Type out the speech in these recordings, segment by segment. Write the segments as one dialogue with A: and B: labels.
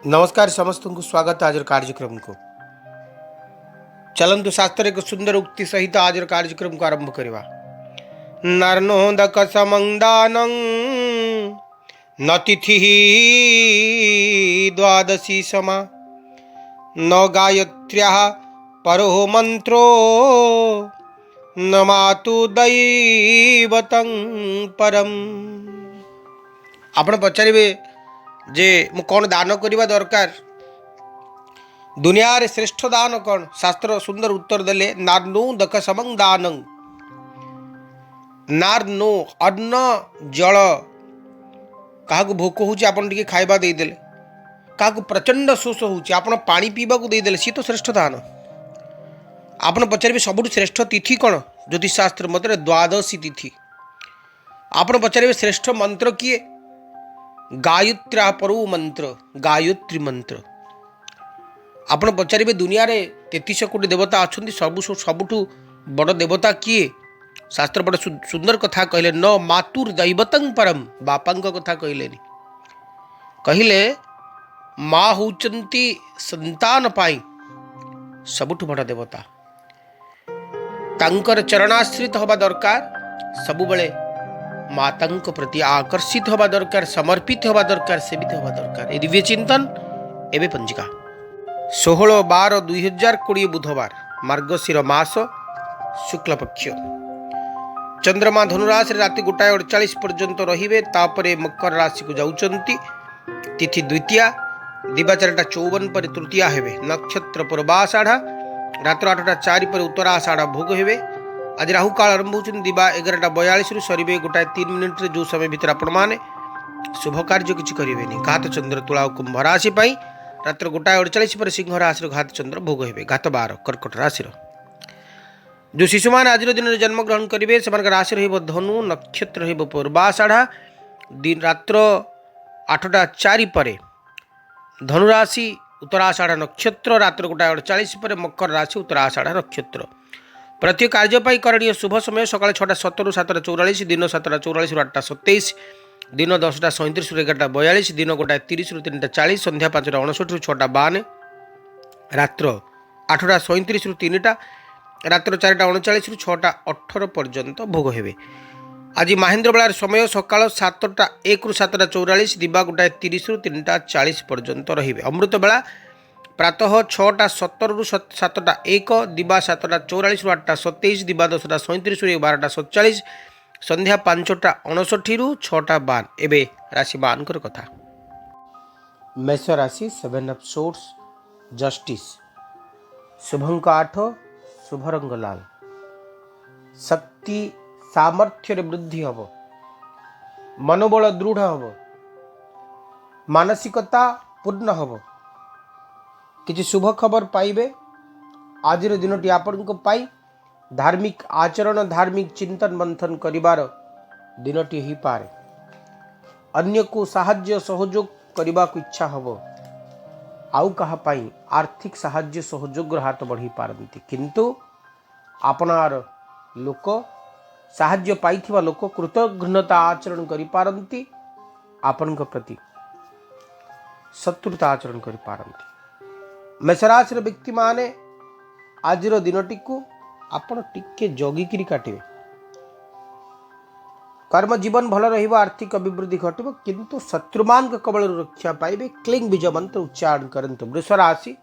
A: नमस्कार समस्त को स्वागत आज कार्यक्रम को। चलंतु शास्त्र एक सुंदर उक्ति सहित आज कार्यक्रम को आरंभ करवा। नर्नोदक समंदानं न तिथि द्वादशी समा न गायत्र्या परो मंत्रो न मातु दैवतं परम। आपण पचारे जे मु कौन दान करने दरकार, दुनिया रे श्रेष्ठ दान कौन? शास्त्र सुंदर उत्तर देले नार्नो दक समंग दानं। नार्नो अन्न जल क्या भोक होती खाइबा देदेले, क्या प्रचंड शोष होती पानी पीवा को देदेले, सी तो श्रेष्ठ दान। आपन पचारे सबुठ श्रेष्ठ तिथि कौन? ज्योतिष शास्त्र मत द्वादशी तिथि। आपन पचारे श्रेष्ठ मंत्र किए? गायत्र्या परो मंत्र, गायत्री मंत्र। आपण पचारे दुनिया रे 33 कोटी देवता अच्छा, सबुठू बड़ देवता किए? शास्त्र बड़ सुंदर कथा कहले, न मातुर दैवतं परम। बापा कथा कहले, कहले माँ होचंती संतान पाई सबुठू बड़ देवता। तांकर चरणाश्रित हवा दरकार, सबुबले माता प्रति आकर्षित हवा दरकार, समर्पित हवा दरकार, सेवित हवा दरकार। ये दिव्य चिंतन एवं पंजिका 16/12/2020 बुधवार, मार्गशीर मास शुक्ल पक्ष। चंद्रमा धनुराशि राति 1:48 पर्यंत रहिबे, तापरे मकर राशि को जाउचंती। तिथि द्वितीया, दिवा 4:54 पर तृतीया हेबे। नक्षत्र पूर्वाषाढ़ा, रात्र 8:04 पर उत्तराषाढ़ा भोग हेबे। आज राहु काल आरंभ होती दिवा 11:42 सरीबे 1:03 रे। जो समय भितर आपण माने शुभ कार्य किसी करेंगे। घात चंद्र तुला कुंभ राशि रात्र 1:48 पर सिंह राशि घात चंद्र भोग हेबे। घात 12 कर्कट राशि। जो शिशु मान आज दिन में जन्म ग्रहण करेंगे से राशि रही धनु, नक्षत्र रही पूर्वाषाढ़ा। दिन रात्र 8:04 पर धनुराशि उत्तराषाढ़ा नक्षत्र, रात्र 1:48 पर मकर राशि उत्तराषाढ़ा नक्षत्र। प्रत्येक कार्य करणीय शुभ समय सकाल 6:17 7:44, दिन 7:44 8:27, दिन 10:37 11:42, दिन 1:30 3:40, संध्या 5:59 6:52, रात्र 8:37 3टा, रात्र 4:39 6:18 पर्यंत भोग हेबे। आज महेन्द्र बेलार समय सकाल 7:01 7:44, दिवा 1:30 3:40 पर्यंत रहिबे। अमृत बेला प्रातः 6:17 7:01, दिवा 7:44 8:27, दिवा 10:37 12:47, संध्या 5:59 6:52। एबे राशि मानकर कथा। मेष राशि 7 ऑफ सोर्स, जस्टिस। शुभंक 8, शुभ रंग लाल। शक्ति सामर्थ्य वृद्धि हब, मनोबल दृढ़ हब, मानसिकता पूर्ण हब। किसी शुभ खबर पाइबे। आज दिनटी आपण को पाई धार्मिक आचरण, धार्मिक चिंतन मंथन करिवार दिनटी ही पारे। अन्य को साहाय्य सहयोग करने को इच्छा हब। आउ कहा पाई आर्थिक साहाय्य सहयोग हाथ बढ़ी पारती, किंतु आपनार लोक साहाय्य पाइथिबा लोक कृतज्ञता आचरण करि पारंती, आपण प्रति शत्रुता आचरण करि पारंती। मेषराशि व्यक्ति माने आज दिनटी को आपण टिके जगिकी काटिबे। कर्म जीवन भल रहिबा, आर्थिक अभिवृद्धि घटिबो, किंतु शत्रुमान कबल रक्षा पाइबे। क्लिंग बीज मंत्र उच्चारण करंतु। वृष राशि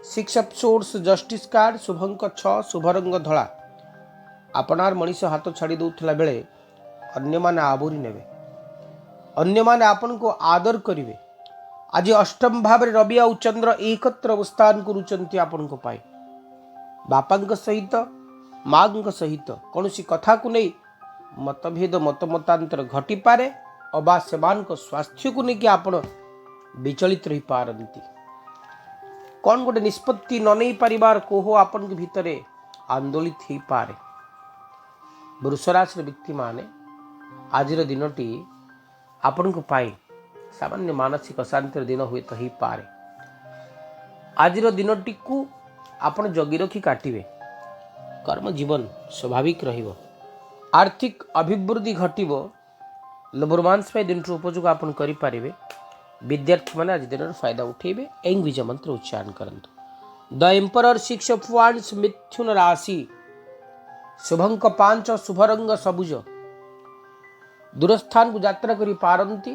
A: 6 ऑफ सोर्स, जस्टिस कार्ड। शुभंक 6, शुभ रंग धला। आपनार मनीष हाथ छाड़ी दउथला बेले अन्य माने आबोरी नेबे, अन्य माने आपन को आदर करिवे। आज अष्टम भाव रवि और चंद्र एकत्र अवस्थान करुचंती आपण को पाए। बापा सहित माँ सहित कौन सी कथा को नहीं मतभेद मतमतांतर घटी पारे, अबा सेमान को स्वास्थ्य को लेकिन आपण विचलित रही पारंती। कौन गोटे निष्पत्ति न नहीं परिवार कोह आपण के भितरे आंदोलित ही पारे। वृष राशि व्यक्ति माने आज दिनटी आपण को पाए सामान्य मानसिक अशांतिर दिन हुए तो ही पारे। आज दिनटी को आपण जगी रखी काटिबे। कर्म जीवन स्वाभाविक रहिबो। आर्थिक अभिवृद्धि घटिबो। रोमांस दिन उपयोग आपन करि पारिबे। विद्यार्थी मैंने आज दिन फायदा उठेबे एंग बीज मंत्र उच्चारण करंतु द एम्परर 6 ऑफ वांड्स मिथुन राशि शुभंक 5 शुभ रंग सबुज दूरस्थान को यात्रा करी पारंती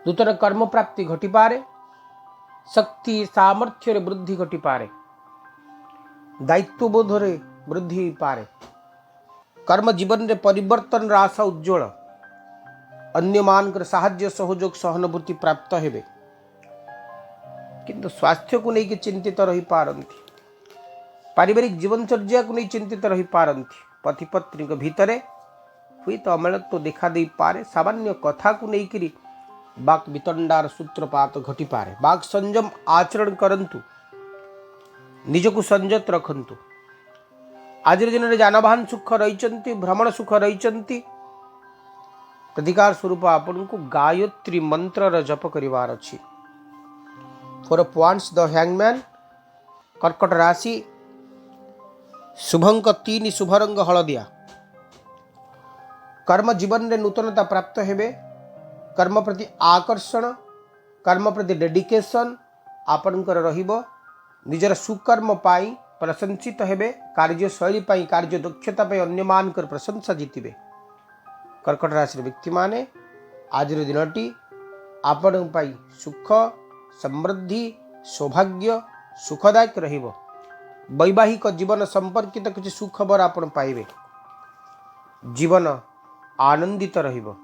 A: नूतन कर्म प्राप्ति घटी पारे शक्ति सामर्थ्य रे वृद्धि घटी पारे दायित्वबोध रे वृद्धि पारे कर्म जीवन रे परिवर्तन आशा उज्ज्वल अन्य मानकर साहाय्य सहयोग सहानुभूति प्राप्त हेबे किंतु स्वास्थ्य को लेकिन चिंतित रही पारंती पारिवारिक जीवनचर्या को नहीं चिंतित रही पारंती पति पत्नी के भीतर हुई तो अमलत्व देखा दे पारे सामान्य कथा को लेकर बाक वितंडार सूत्रपात घटी पारे बाक संयम आचरण करंतु निजको संयत रखंतु आज दिन में जानवाहन सुख रही भ्रमण सुख रही प्रतिकार स्वरूप आपन को गायत्री मंत्र जप करिवार अछि 4 ऑफ वांड्स द हैंगमैन कर्कट राशि शुभंक 3 शुभ रंग हलदिया कर्म जीवन में नूतनता प्राप्त हेबे कर्म प्रति आकर्षण कर्म प्रति डेडिकेशन आपणकर रहिबो निजर सुकर्म पाई प्रशंसित हेबे कार्यशैली पाई कार्य दक्षता पाई अन्य मानकर प्रशंसा जीतिबे कर्कट राशि व्यक्ति माने आज दिनटी आपण पाई सुख समृद्धि सौभाग्य सुखदायक रहिबो वैवाहिक जीवन संपर्कित किसी सुखबर आपण पाइबे जीवन आनंदित रहिबो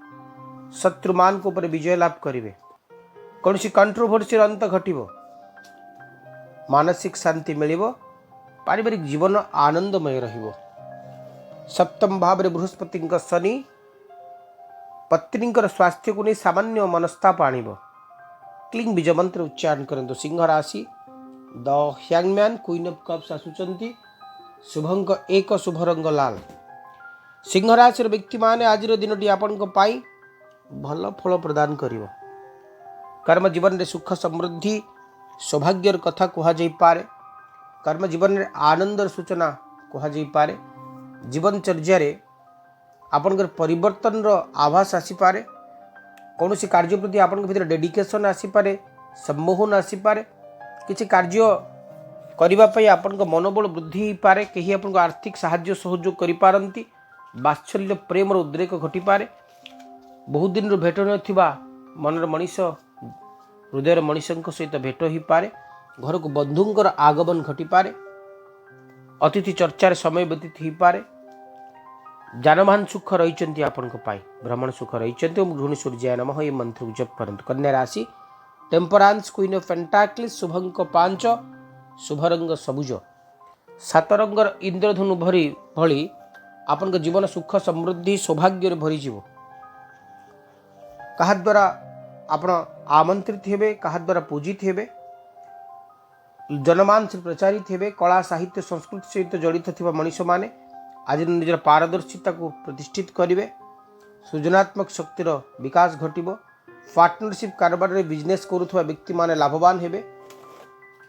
A: शत्रुमान को ऊपर विजय लाभ करिवे कौन सी कंट्रोवर्सी अंत घटिबो मानसिक शांति मिलिबो पारिवारिक जीवन आनंदमय रहिबो सप्तम भाव रे बृहस्पति शनि पत्नी स्वास्थ्य को नहीं सामान्य मनस्ताप आणिबो क्लिंग बीज मंत्र उच्चारण करंतु सिंह राशि the hangman queen of cups आसुचंती शुभंक 1 शुभ रंग लाल सिंह राशि व्यक्ति माने आज दिनटी आपण को पाई भल फल प्रदान करिवो कर्म जीवन रे सुख समृद्धि सौभाग्यर कथा कहा जाई पारे कर्म जीवन रे आनंदर सूचना कहा जाई पारे जीवनचर्या रे आपनकर परिवर्तन रो आभास आसी पारे कौन सी कार्य प्रति आपन भीतर डेडिकेशन आसी पारे सम्मोहन आसी पारे किसी कार्य करिबा पई आपन को मनोबल वृद्धि ही पारे कहीं आपन को आर्थिक सहाय्य सहयोग करि पारंती वात्सल्य प्रेम रो उद्रेक घटी पारे बहुत दिन रो भेट नथिबा मनर मनीष हृदय मनीषक सहित भेट ही पारे घर को बंधुंकर आगमन घटी पारे अतिथि चर्चार समय व्यतीत ही पारे जानवाहन सुख रही आपण भ्रमण सुख रही गृहिणी सूर्याय नमः ये मंत्र को जप करंतु कन्या राशि टेम्परांस क्वीन ऑफ पेंटाक्लिस शुभंक 5 शुभ रंग सबुज 7 रंगर इंद्रधनु भली आपण जीवन सुख समृद्धि सौभाग्य भरी जीव कहा द्वारा आपण आमंत्रित हेबे कहा द्वारा पूजित हेबे जनमान से प्रचारित हेबे कला साहित्य संस्कृति सहित जड़ित थिबा मनीष माने आज निजर पारदर्शिता को प्रतिष्ठित करिवे सृजनात्मक शक्तिर विकास घटिबो पार्टनरशिप कारोबार रे बिजनेस करुथुवा व्यक्ति माने लाभवान हेबे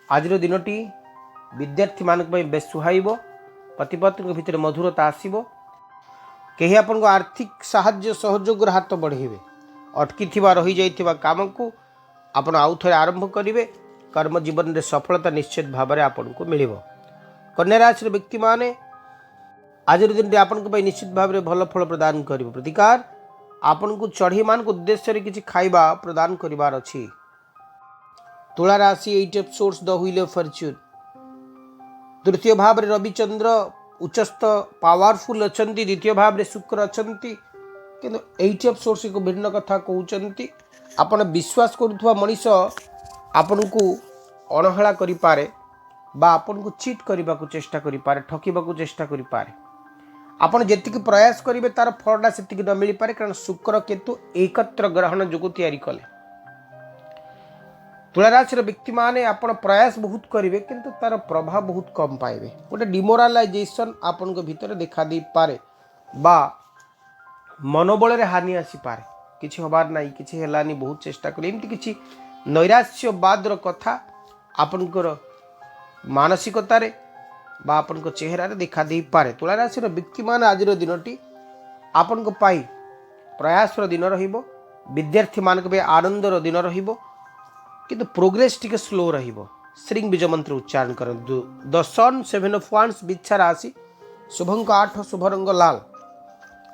A: आज दिनटी विद्यार्थी मानक पई बेस सुहाइबो पति पत्नी भितर मधुरता आसीबो कहीं आपन को आर्थिक साहाय्य सहयोग हाथ बढ़ेबे अटकी थिबा रही जाइथिबा काम को आपन आउ थरे आरंभ करिवे कर्म जीवन रे सफलता निश्चित भाव में आपन को मिलिबो कन्या राशि व्यक्ति माने आज दिन आपन को निश्चित भाव में भल फल प्रदान करिबो प्रतिकार आपन को चढ़ी मान को उद्देश्य रे किछि खाइबा प्रदान करिवार अछि तुला राशि 8 of source the wheel of Fortune तृतीय भाव रे रविचंद्र उच्चस्थ पावरफुल अछंती द्वितीय भाव रे शुक्र अछंती किंतु 8 ऑफ सोर्स को भिन्न कथा कहउचंती आपण विश्वास करुथुवा मनीष आपन को अणहला करि पारे बा आपन को चीट करबा को चेष्टा करि पारे ठकीबा को चेष्टा करि पारे आपण जेतिक प्रयास करिवे तार फलटा सेतिक न मिली पारे कारण शुक्र केतु एकत्र ग्रहण जोगु तयारी कले तुला राशि व्यक्ति माने आपण प्रयास बहुत करिवे किंतु तार प्रभाव बहुत कम पाइबे गोटे डिमोरालाइजेशन आपण को भीतर देखा दे पारे बा मनोबल रे हानि आसी पारे किछि होबार नाही किछि हेलानी बहुत चेष्टा करी एमती किछि नैराश्यवाद कथा आपनकर मानसिकता रे बा आपन को चेहरा रे देखा दे पारे तुला राशि व्यक्ति मान आज दिनटी आपन को पाई प्रयास दिन रहिबो विद्यार्थी मान आनंदर दिन किंतु प्रोग्रेस टिके स्लो रहिबो। श्रींग बीज मंत्र उच्चारण करंतु। द सन 7 ऑफ वांस बिच्छा राशि शुभंक 8 शुभ रंग लाल।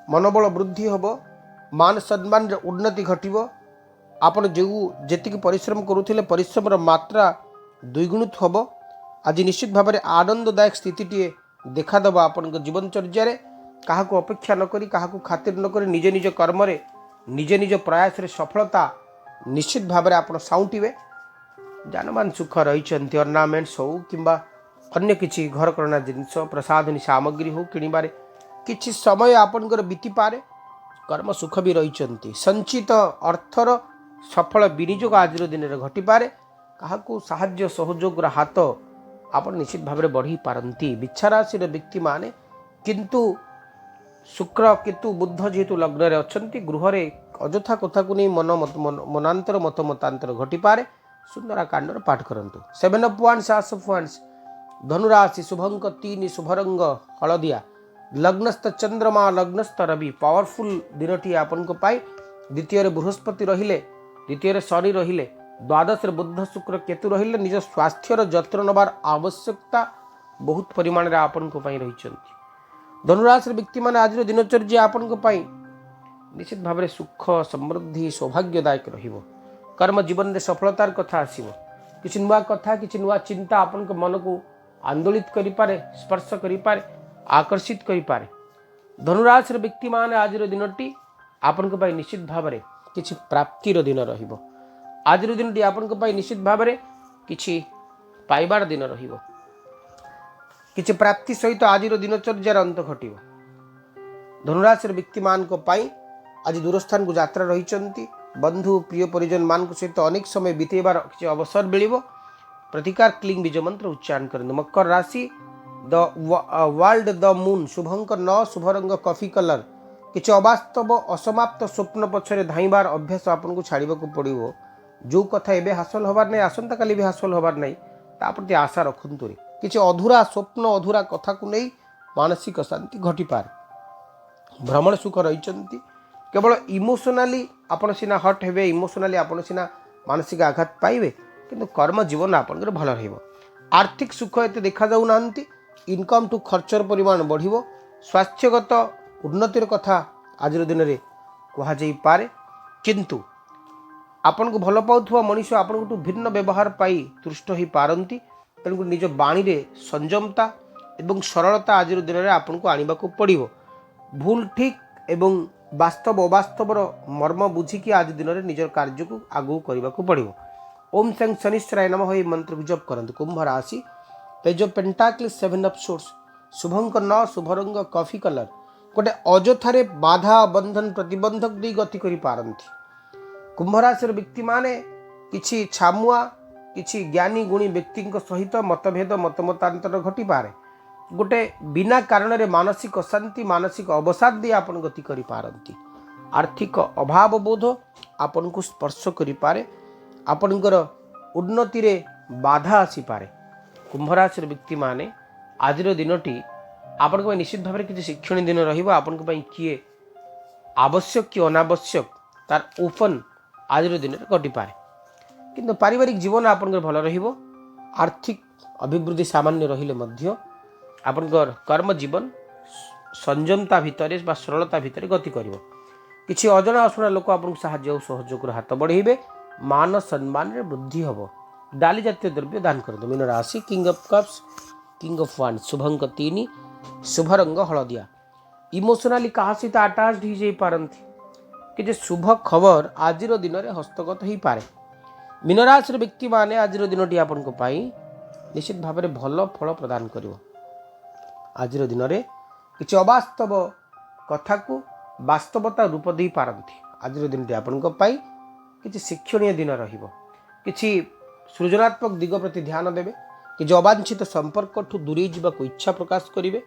A: मनोबल वृद्धि होबो, मान सम्मान रे उन्नति घटिबो। आपण जो जेतिक परिश्रम करुथिले परिश्रमर मात्रा द्विगुणित होबो। आज निश्चित भाव में आनंददायक स्थिति देखादेव आपण जीवनचर्या रे। काहा को अपेक्षा न करी, काहा को खातिर न करी निज निज कर्म रे निज निज प्रयास रे सफलता निश्चित भाव में आपण साउंटिबे। जानमान सुख रही अर्नामेंट्स हो किंबा अन्य किसी घर करना जिनस प्रसाधनी सामग्री हो किणबारे किछि समय आपनकर बीती पारे। कर्म सुख भी रही संचित अर्थर सफल विनियोग आज दिन में घटी पारे। काहाकू साहाय्य सहयोगर हाथ आप निश्चित भाव में बढ़ी पारती। बिच्छा राशि व्यक्ति माने किंतु शुक्र केतु बुद्ध जेहेतु लग्न रे अछंती गृह रे अजथा कथा को नहीं मनांतर मत मतांतर घटी पारे। सुंदरा कांडर पाठ करंतु। 7 ऑफ वांस आस ऑफ वांस धनुराशि शुभंक 3 शुभ रंग हलदिया। लग्नस्थ चंद्रमा लग्नस्थ रवि पावरफुल दिनटी आपन को पाई। द्वितीय बृहस्पति रहिले, द्वितीय शनि रहिले, द्वादश बुद्ध शुक्र केतु रहिले। निज स्वास्थ्यर जत्न नबार आवश्यकता बहुत परिमाण रे आपन को पाई रही। धनुराशि व्यक्ति माने आज दिनचर्या आपन को पाई निश्चित भाव में सुख समृद्धि सौभाग्यदायक रहिबो। कर्म जीवन में सफलतार कथा आसीबो। किछि नुआ कथा किछि नुआ चिंता आपन को मन को आंदोलित करि पारे, स्पर्श करि पारे, आकर्षित करि पारे। धनुराशि व्यक्ति माने आज दिनटी आपन को पाई निश्चित भाव में किछि प्राप्तिर दिन रहिबो। आज दिनटी आपन को पाई निश्चित भाव में किछि पाइबार दिन रहिबो। किछि प्राप्ति सहित आज दिनचर्यार अंत घटिबो। धनुराशि व्यक्ति मान को पाई आज दूरस्थान को यात्रा रही। बंधु प्रिय परिजन मान सहित अनेक समय बीतेबार किसी अवसर मिलिबो। प्रतिकार क्लींग बीज मंत्र उच्चारण करंतु। मकर राशि द वर्ल्ड द मून शुभंक 9 शुभ रंग कॉफी कलर। किसी अवास्तव असमाप्त स्वप्न पछरे धाइबार अभ्यास आपन को छाड़िबा को पड़िबो। जो कथा एबे हासिल होबार नहीं आसंता काली भी हासिल होबार नहीं ता प्रति आशा रखंतु। किसी अधूरा स्वप्न अधूरा कथा को नहीं मानसिक शांति घटी पारे। भ्रमण सुख रही। केवल इमोशनाली आपण सीना हट हेबे, इमोशनाली आपण सीना मानसिक आघात पाइबे किंतु कर्म जीवन आपनकर भल रहिबो। आर्थिक सुख एते देखा जाऊ नांती। इनकम टू खर्चर परिमाण बढ़िबो। स्वास्थ्यगत उन्नतिर कथा आज दिन रे कहा जाई पारे किंतु आपन को भल पाउथवा मनुष्य आपन को भिन्न व्यवहार पाई तुष्ट ही पारंती। तेणु निज बाणी रे संयमता एवं सरलता आज दिन रे आपन को आनिबा को पड़िबो। भूल ठीक एवं वास्तव अवास्तवर मर्म बुझिकी आज दिन में निजर कार्य को आगू करने को पड़ो। ओम शं शनिश्चराय नमः ये मंत्र को जप करंतु। कुंभ राशि पेज ऑफ पेंटाक्लिस 7 ऑफ सोर्स शुभंक 9 शुभ रंग कॉफी कलर। गोटे अजथारे बाधा बंधन प्रतिबंधक दी गति करि पारंती। कुंभ राशि व्यक्ति माने किछि छामुआ किछि ज्ञानी गुणी व्यक्ति सहित मतभेद मतमतांतर घटी पारे। गोटे बिना कारण रे मानसिक अशांति मानसिक अवसाद दी आपन गति करि पारंती। आर्थिक अभाव बोध आपन को स्पर्श करि पारे। आपनकर उन्नति रे बाधा आसी पारे। कुंभ राशि व्यक्ति माने आज दिनटी आपन को निश्चित भाव में किसी शिक्षण दिन रहिबो। आपन को किए आवश्यक कि अनावश्यक तार ओपन आज दिन में घटी पारे किंतु पारिवारिक जीवन आपन भल रहिबो। आर्थिक अभिवृद्धि सामान्य रहिले मध्य आपनकर कर्म जीवन संयमता भितर बा सरलता भितर गति करिवो। किछि अजना अशुना लोक आपन साहाय्य और सहयोग हाथ बढ़ेबे। मान सम्मान रे वृद्धि हबो। डाली जातीय द्रव्य दान करदो। मीन राशि king of cups king of wands शुभंक 3 शुभ रंग हलदिया। इमोशनाली कहा सहित अटैच्ड हो जाई पारंती कि जे शुभ खबर आज दिन में हस्तगत हो पारे। मीन राशि व्यक्ति माने आज दिनटी आपन को पाई निश्चित भाव में भल फल प्रदान करिवो। आज दिन में किसी अवास्तव कथा को वास्तवता रूप दे पारंती। आज दिन आपन को पाई किसी शिक्षणीय दिन रहिबो। किसी सृजनात्मक दिग प्रति ध्यान देवे। कि अवांछित संपर्क ठू दूरी जावाक इच्छा प्रकाश करिवे।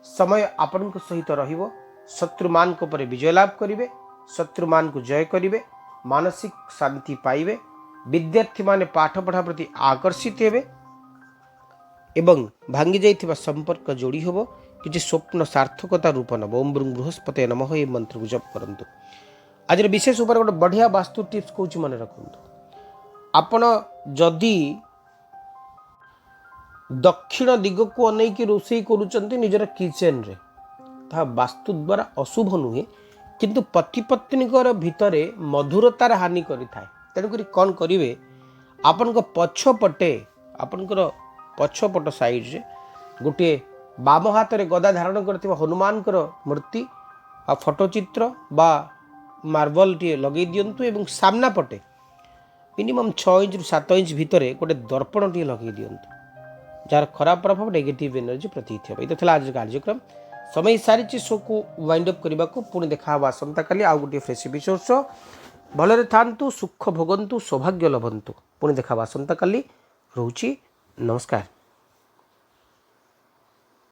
A: समय आपन को सहित रहिबो। शत्रु मान को पर विजय लाभ करिवे। शत्रु मान को जय करिवे। मानसिक शांति पाइबे। विद्यार्थी माने पाठ पढ़ा प्रति आकर्षित हेबे एवं भांगी जाइथिबा संपर्क जोड़ी होबो। किछि स्वप्न सार्थकता रूप नब। ओम ब्रुं बृहस्पते नमः ये मंत्र को जप करंतु। आज विशेष उपर गोटे बढ़िया वास्तु टिप्स कौच मन रखु आपण जदि दक्षिण दिग को अनेक रोषे कर निजर किचेन रे ता वास्तु द्वारा अशुभ नुहे किंतु पति पत्नीकर भितर मधुरतार हानि करिथाए। तेणुक कौन करेंगे आपण पछपटे आपणकर पछपट साइड रे गोटे बाम हाथ में गदा धारण कर हनुमान मूर्ति आ फोटोचित्र बा मार्बल टी लगे दिंतु एवं सामना पटे मिनिमम 6 इंच रु 7 इंच भितर गोटे दर्पण टी लगे दिंतु जार खराब प्रभाव नेगेटिव एनर्जी प्रतीत हो। ये आज कार्यक्रम समय सारी शो को वाइंड अप करने को पुणी देखा आसंता काली आउ गोटे फ्रेश एपिसोड भलरे थांतु सुख भोगंतु सौभाग्य लभंतु पुणी देखा आसंता काली रोची नमस्कार।